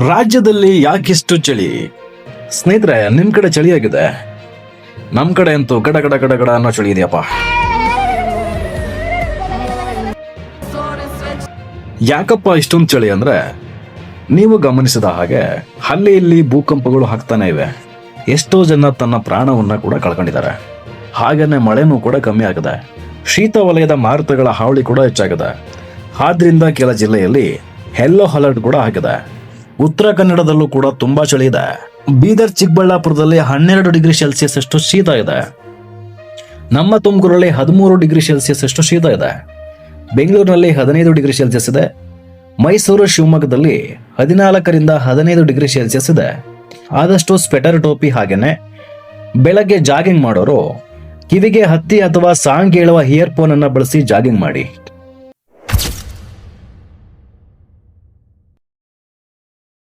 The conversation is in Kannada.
ರಾಜ್ಯದಲ್ಲಿ ಯಾಕಿಷ್ಟು ಚಳಿ? ಸ್ನೇಹಿತರೆ, ನಿಮ್ ಕಡೆ ಚಳಿಯಾಗಿದೆ, ನಮ್ ಕಡೆ ಅಂತೂ ಗಡ ಗಡ ಗಡ ಗಡ ಅನ್ನೋ ಚಳಿ ಇದೆಯಪ್ಪ. ಯಾಕಪ್ಪ ಇಷ್ಟೊಂದು ಚಳಿ ಅಂದ್ರೆ, ನೀವು ಗಮನಿಸಿದ ಹಾಗೆ ಅಲ್ಲಿ ಇಲ್ಲಿ ಭೂಕಂಪಗಳು ಆಗ್ತಾನೆ ಇವೆ. ಎಷ್ಟೋ ಜನ ತನ್ನ ಪ್ರಾಣವನ್ನ ಕೂಡ ಕಳ್ಕೊಂಡಿದ್ದಾರೆ. ಹಾಗೇನೆ ಮಳೆನೂ ಕೂಡ ಕಮ್ಮಿ ಆಗಿದೆ. ಶೀತ ವಲಯದ ಮಾರುತಗಳ ಹಾವಳಿ ಕೂಡ ಹೆಚ್ಚಾಗಿದೆ. ಆದ್ರಿಂದ ಕೆಲ ಜಿಲ್ಲೆಯಲ್ಲಿ ಯೆಲ್ಲೋ ಅಲರ್ಟ್ ಕೂಡ ಆಗಿದೆ. ಉತ್ತರ ಕನ್ನಡದಲ್ಲೂ ಕೂಡ ತುಂಬಾ ಚಳಿ ಇದೆ. ಬೀದರ್ ಚಿಕ್ಕಬಳ್ಳಾಪುರದಲ್ಲಿ 12 ಡಿಗ್ರಿ ಸೆಲ್ಸಿಯಸ್ ಅಷ್ಟು ಶೀತ ಇದೆ. ನಮ್ಮ ತುಮಕೂರಲ್ಲಿ 13 ಡಿಗ್ರಿ ಸೆಲ್ಸಿಯಸ್ ಅಷ್ಟು ಶೀತ ಇದೆ. ಬೆಂಗಳೂರಿನಲ್ಲಿ 15 ಡಿಗ್ರಿ ಸೆಲ್ಸಿಯಸ್ ಇದೆ. ಮೈಸೂರು ಶಿವಮೊಗ್ಗದಲ್ಲಿ 14ರಿಂದ 15 ಡಿಗ್ರಿ ಸೆಲ್ಸಿಯಸ್ ಇದೆ. ಆದಷ್ಟು ಸ್ವೆಟರ್, ಟೋಪಿ ಹಾಗೇನೆ ಬೆಳಗ್ಗೆ ಜಾಗಿಂಗ್ ಮಾಡೋರು ಕಿವಿಗೆ ಹತ್ತಿ ಅಥವಾ ಸಾಂಗ್ ಹೇಳುವ ಇಯರ್ಫೋನ್ ಅನ್ನ ಬಳಸಿ ಜಾಗಿಂಗ್ ಮಾಡಿ.